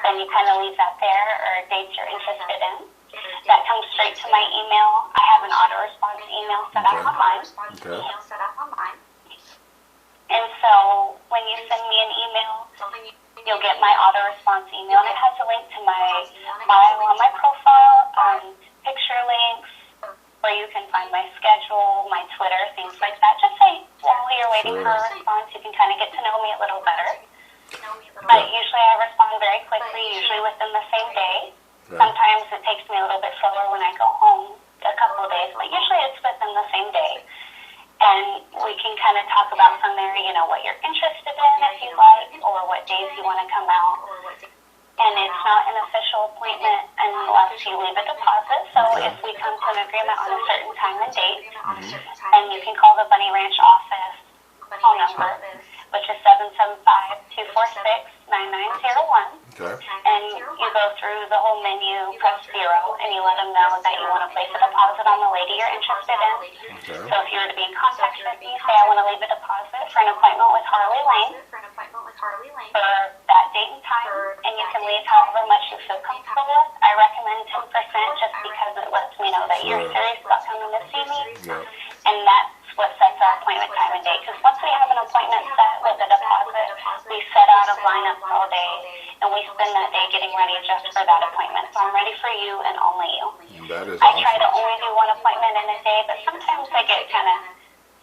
then you kind of leave that there, or dates you're interested in. That comes straight to my email. I have an auto-response email set up on mine. And so when you send me an email, you'll get my auto-response email, and it has a link to my bio on my profile, picture links, where you can find my schedule, my Twitter, things like that. Just say, while you're waiting for a response, you can kind of get to know me a little better. But usually I respond very quickly, usually within the same day. Sometimes it takes me a little bit slower when I go home, a couple of days, but usually it's within the same day. And we can kind of talk about from there, what you're interested in, if you like, or what days you want to come out. And it's not an official appointment unless you leave a deposit. So if we come to an agreement on a certain time and date, and you can call the Bunny Ranch office phone number, which is 775-246-9901. And you go through the whole menu, press 0, and you let them know that you want to place a deposit on the lady you're interested in. So if you were to be in contact with me, say I want to leave a deposit for an appointment with Harley Lane for that date and time, and you can leave however much you feel comfortable with. I recommend 10% just because it lets me know that you're serious about coming to see me, and that's what sets our appointment time and date. Because once we have an appointment set with a deposit, we set out of lineups all day, and we spend that day getting ready just for that appointment. So I'm ready for you and only you. That is I try to only do one appointment in a day, but sometimes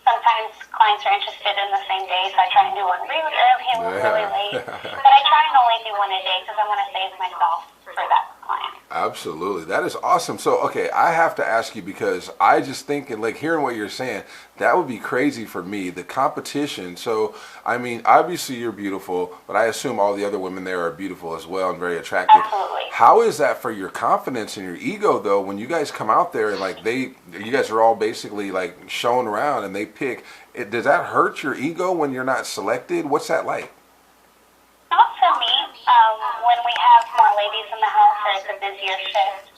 sometimes clients are interested in the same day, so I try and do one really early and one really late. But I try and only do one a day because I want to save myself for that client. Absolutely. That is awesome. So, okay, I have to ask you, because I just think, and like hearing what you're saying, that would be crazy for me, the competition. So, I mean, obviously you're beautiful, but I assume all the other women there are beautiful as well and very attractive. Absolutely. How is that for your confidence and your ego, though, when you guys come out there and like you guys are all basically like shown around and they pick, does that hurt your ego when you're not selected? What's that like? Not for me. When we have more ladies in the house or it's a busier shift,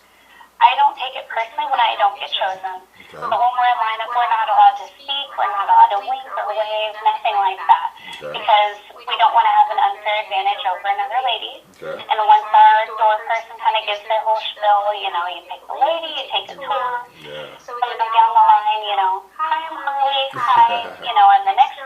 I don't take it personally when I don't get chosen. But when we're in lineup, we're not allowed to speak, we're not allowed to wink or wave, nothing like that. Because we don't want to have an unfair advantage over another lady. And once our door person kind of gives their whole spiel, you pick the lady, you take a tour. So we go down the line, hi, I'm Harley, hi, and the next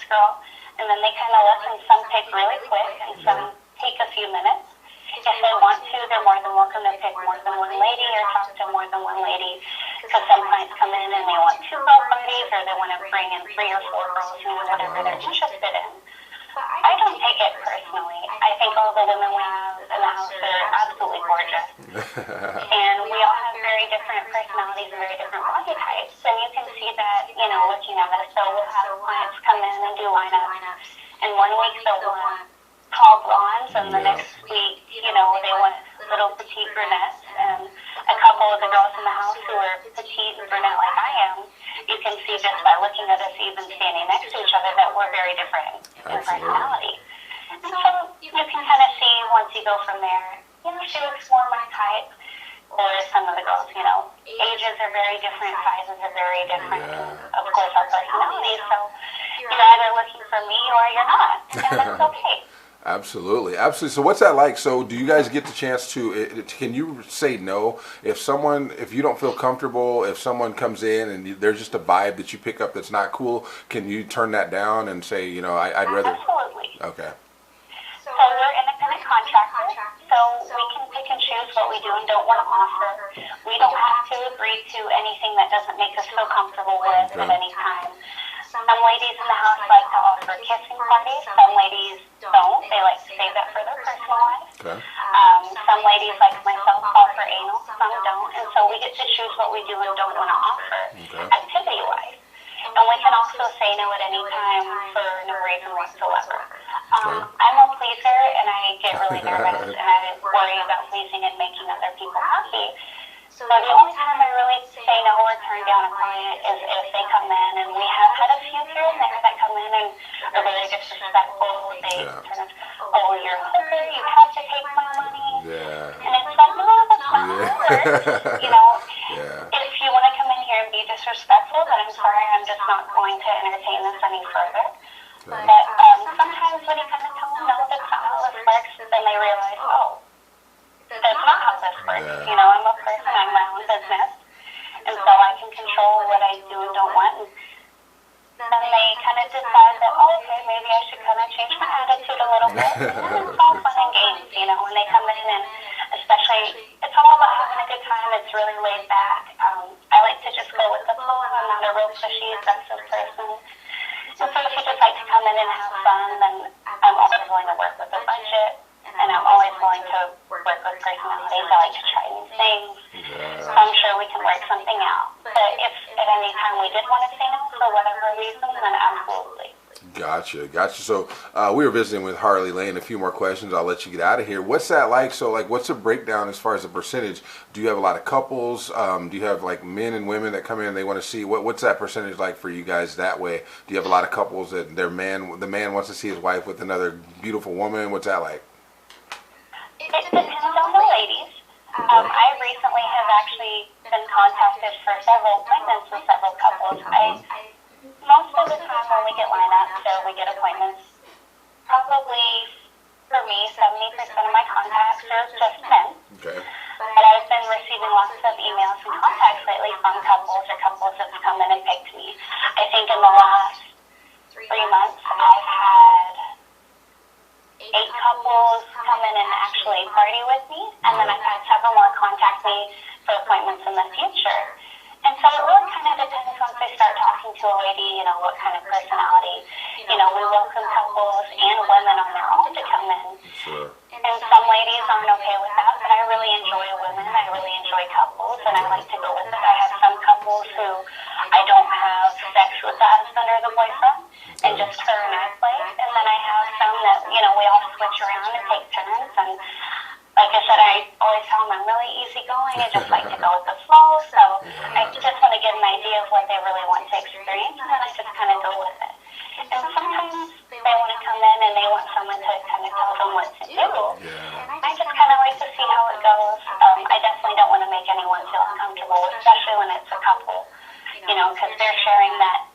girl. And then they kind of listen. Some pick really quick, and some take a few minutes. If they want to, they're more than welcome to pick more than one lady or talk to more than one lady. Because some clients come in and they want 2 girl parties, or they want to bring in 3 or 4 girls, whatever they're interested in. I don't take it personally. I think all the women we have in the house are absolutely gorgeous. And we all have very different personalities and very different body types. And you can see that, looking at us. So we'll have clients come in and do lineups. And one week they'll want tall blondes, and the next week, they want little petite brunettes. And a couple of the girls in the house who are petite and brunette like I am, you can see just by looking at us even standing next to each other that we're very different in personality. And so you can kind of see once you go from there, she looks more my type. Or some of the girls, ages are very different, sizes are very different, and of course our personalities. So you're either looking for me or you're not, and that's okay. Absolutely. So what's that like? So do you guys get the chance to, can you say no? If you don't feel comfortable, if someone comes in and there's just a vibe that you pick up that's not cool, can you turn that down and say, I'd rather? Absolutely. Okay. So we're independent contractors, so we can pick and choose what we do and don't want to offer. We don't have to agree to anything that doesn't make us feel comfortable with at any time. Some ladies in the house like to offer kissing parties. Some ladies don't. They like to save that for their personal life. Some ladies, like myself, offer anal. Some don't. And so we get to choose what we do and don't want to offer activity-wise. And we can also say no at any time for no reason whatsoever. I'm a pleaser, and I get really nervous, and I worry about pleasing and making other people happy. So the only time I really say no or turn down a client is if they come in, and we have had a few here and there that come in and are very disrespectful. They turn us, oh, you're a hooker, you have to take my money. And it's like, no, that's not how it works. If you want to come in here and be disrespectful, then I'm sorry, I'm just not going to entertain this any further. But sometimes when you kind of tell them no, that's not how this works, then they realize, oh, that's not how this works. You know, I'm a person, I'm my own business, and so I can control what I do and don't want. And then they kind of decide that, oh, okay, maybe I should kind of change my attitude a little bit. And it's all fun and games, you know, when they come in, and especially, it's all about having a good time. It's really laid back. I like to just go with the flow. I'm not a real pushy, aggressive person. And so if you just like to come in and have fun, then I'm always willing to work with a budget, and I'm always willing to work with personalities. I like to try new things. So I'm sure we can work something out. But if at any time we did want to say no for whatever reason, then absolutely. Gotcha. So we were visiting with Harley Lane. A few more questions. I'll let you get out of here. What's that like? So, like, what's the breakdown as far as the percentage? Do you have a lot of couples? Do you have like men and women that come in and they want to see? What's that percentage like for you guys that way? Do you have a lot of couples that the man wants to see his wife with another beautiful woman? What's that like? It depends on the ladies. I recently have actually been contacted for several appointments with several couples. Most of the time when we get lineups or we get appointments, probably for me, 70% of my contacts are just men. Okay. But I've been receiving lots of emails and contacts lately from couples or couples that have come in and picked me. I think in the last 3 months, I've had 8 couples come in and actually party with me, and then I've had several more contact me for appointments in the future. And so it really kind of depends once I start talking to a lady, you know, what kind of personality. You know, we welcome couples and women on their own to come in. Sure. And some ladies aren't okay with that, but I really enjoy women. I really enjoy couples, and I like to go with it. I have some couples who I don't have sex with the husband or the boyfriend, and just her and I play. And then I have some that, you know, we all switch around and take turns. And like I said, I always tell them I'm really easygoing. I just like to go with the flow. So I just want to get an idea of what they really want to experience, and then I just kind of go with it. And sometimes they want to come in and they want someone to kind of tell them what to do. And I just kind of like to see how it goes. I definitely don't want to make anyone feel uncomfortable, especially when it's a couple, you know, because they're sharing that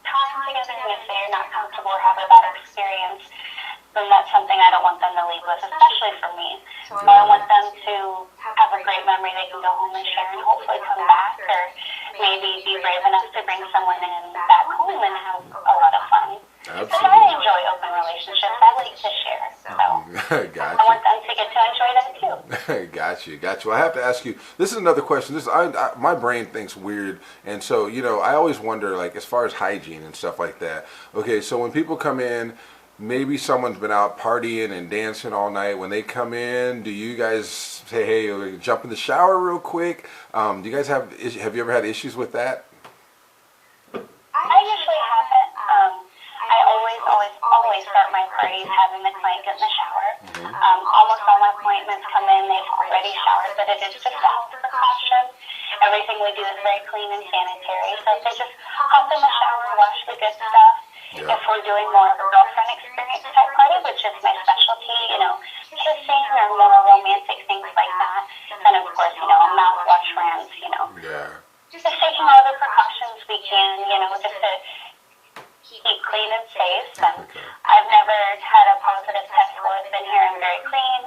time together, and if they're not comfortable or have a bad experience, then that's something I don't want them to leave with, especially for me. So I want them to have a great memory they can go home and share, and hopefully come back, or maybe be brave enough to bring someone in back home and have a lot of fun. Absolutely. Because I enjoy open relationships. I like to share. So Gotcha. I want them to get to enjoy that too. Gotcha. Well, I have to ask you, this is another question. My brain thinks weird, and so, you know, I always wonder, like, as far as hygiene and stuff like that. Okay, so when people come in, maybe someone's been out partying and dancing all night. When they come in, do you guys say, hey, we're gonna jump in the shower real quick? Do you guys have you ever had issues with that? I usually haven't. I always start my parties having the client get in the shower. Almost all my appointments come in, they've already showered, but it is just a health precaution. Everything we do is very clean and sanitary. So if they just hop in the shower, wash the good stuff. Yeah. If we're doing more of a girlfriend experience type party, which is my specialty, you know, kissing or more romantic things like that, then of course, you know, mouthwash, rinse, you know. Yeah. Just taking all the precautions we can, you know, just to keep clean and safe. And I've never had a positive test while I've been here. I'm very clean,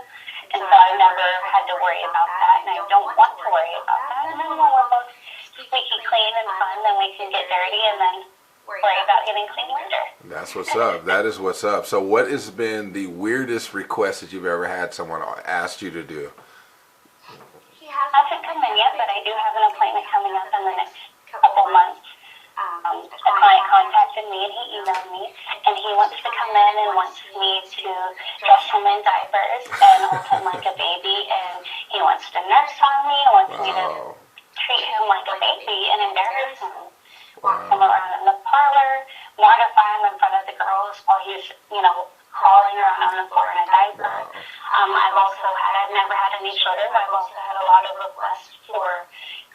and so I've never had to worry about that, and I don't want to worry about that. And then when we're both squeaky clean and fun, then we can get dirty and then worry about getting clean later. That's what's up. That is what's up. So what has been the weirdest request that you've ever had someone asked you to do? He hasn't come in yet, but I do have an appointment coming up in the next couple months. A client contacted me and he emailed me, and he wants to come in and wants me to dress him in diapers and hold him like a baby, and he wants to nurse on me, and wants me to treat him like a baby and embarrass him. Walk him around in the parlor, mortify him in front of the girls while he's, you know, crawling around on the floor in a diaper. I've never had any children, but I've also had a lot of requests for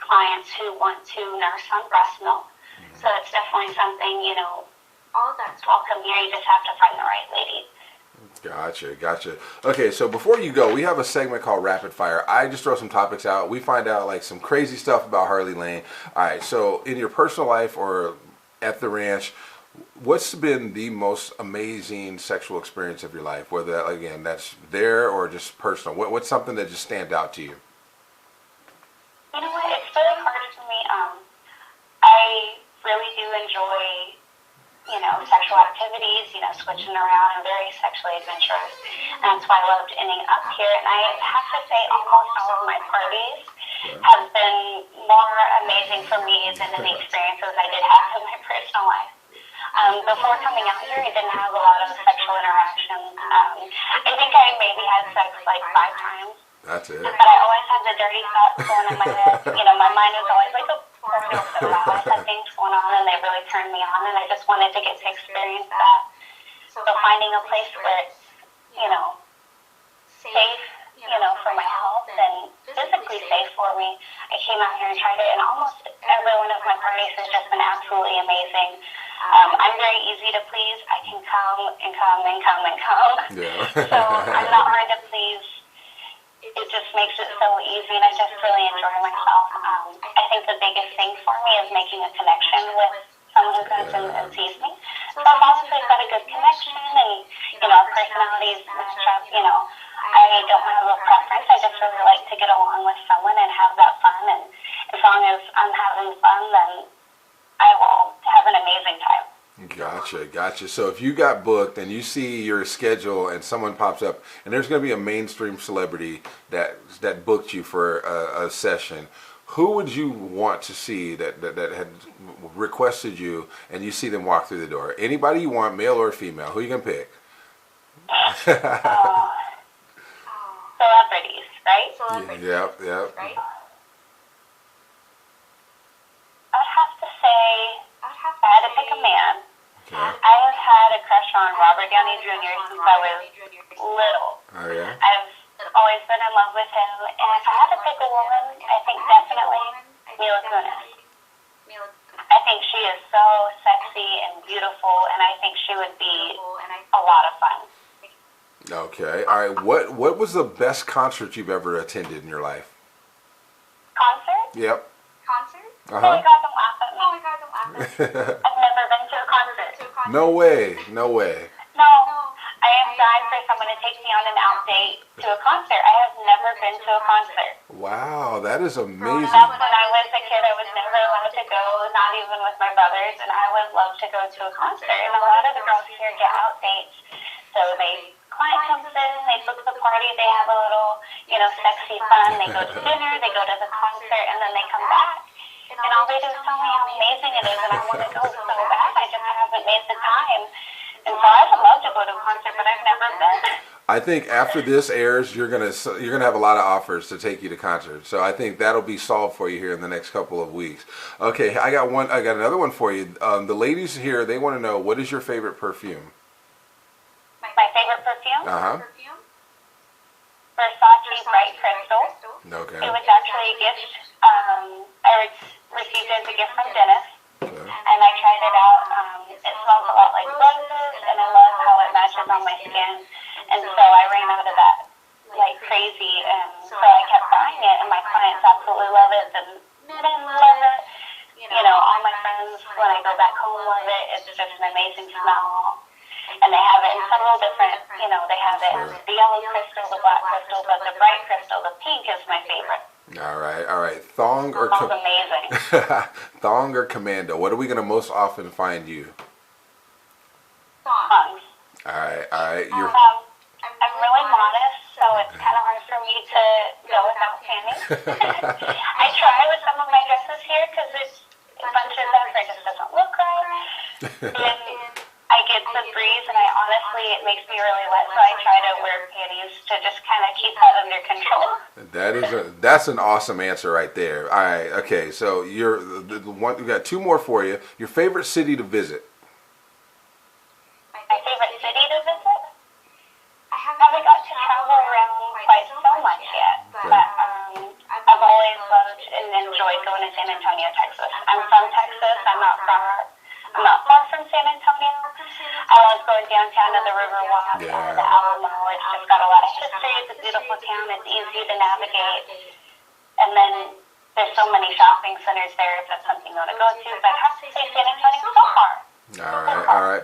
clients who want to nurse on breast milk. So it's definitely something, you know, all that's welcome here. You just have to find the right lady. Gotcha. Okay, so before you go, we have a segment called Rapid Fire. I just throw some topics out. We find out like some crazy stuff about Harley Lane. All right, so in your personal life or at the ranch, What's been the most amazing sexual experience of your life? Whether that, again, that's there or just personal. What's something that just stands out to you? You know what? It's really hard for me. I really do enjoy, sexual activities, switching around. I'm very sexually adventurous. And that's why I loved ending up here. And I have to say almost all of my parties have been more amazing for me than the experiences I did have in my personal life. Before coming out here, I didn't have a lot of sexual interactions. I think I maybe had sex like 5 times. That's it. But I always had the dirty thoughts going in my head. My mind was always like a portal. So I always had things going on, and they really turned me on, and I just wanted to get to experience that. So finding a place where it's, safe, for my health and physically safe for me. I came out here and tried it, and almost every one of my parties has just been absolutely amazing. I'm very easy to please. I can come and come and come and come. Yeah. So I'm not hard to please. It just makes it so easy, and I just really enjoy myself. I think the biggest thing for me is making a connection with someone who comes and sees me. So as long as we've got a good connection and, our personalities match up, I don't have a preference. I just really like to get along with someone and have that fun. And as long as I'm having fun, then I will have an amazing time. Gotcha. So if you got booked and you see your schedule and someone pops up and there's going to be a mainstream celebrity that booked you for a session, who would you want to see that had requested you and you see them walk through the door? Anybody you want, male or female? Who you going to pick? Celebrities, right? Yep. Right? I'd have to say, if I had to pick a man, Okay. I have had a crush on Robert Downey Jr. since I was little. Oh, yeah? I've always been in love with him, and if I had to pick a woman, I think definitely Mila Kunis. I think she is so sexy and beautiful, and I think she would be a lot of fun. Okay. All right. What was the best concert you've ever attended in your life? Concert? Yep. Concert? Uh-huh. Oh my God, don't laugh at me. I've never been to a concert. No way. No. I am dying for someone to take me on an out date to a concert. I have never been to a concert. Wow, that is amazing. That's when I was a kid. I was never allowed to go, not even with my brothers, and I would love to go to a concert. And a lot of the girls here get out dates. So client comes in, they book the party, they have a little, sexy fun. They go to dinner, they go to the concert, and then they come back. And all they do is tell me how amazing it is, and I want to go so bad. I just haven't made the time. And so I would love to go to a concert, but I've never been. I think after this airs, you're gonna have a lot of offers to take you to concerts. So I think that'll be solved for you here in the next couple of weeks. Okay, I got another one for you. The ladies here, they want to know, what is your favorite perfume? My favorite perfume? Uh-huh. Versace Bright Crystal. Okay. It was actually a gift. I received it as a gift from Dennis. Okay. And I tried it out. It smells a lot like roses, and I love how it matches on my skin. And so I ran out of that like crazy, and so I kept buying it, and my clients absolutely love it. The men love it. All my friends, when I go back home, love it. It's just an amazing smell. And they have it in several different, they have it in the yellow crystal, the black crystal, but the bright crystal, the pink is my favorite. All right. Thong or smells amazing. Thong or commando? What are we gonna most often find you? Thongs. All right. I'm really modest, so it's kind of hard for me to go without panties. I try with some of my dresses here because it's a bunch of them that just doesn't look right. And I get the breeze, and it makes me really wet, so I try to wear panties to just kind of keep that under control. That's an awesome answer right there. All right, okay, so we got 2 more for you. Your favorite city to visit? My favorite city to visit? I haven't got to travel around quite so much yet, but I've always loved and enjoyed going to San Antonio, Texas. I'm from Texas. I'm not far from San Antonio. I love going downtown to the Riverwalk, the Alamo. It's just got a lot of history. It's a beautiful town. It's easy to navigate. And then there's so many shopping centers there if that's something you want to go to. But I have to say San Antonio so far. All right, all right.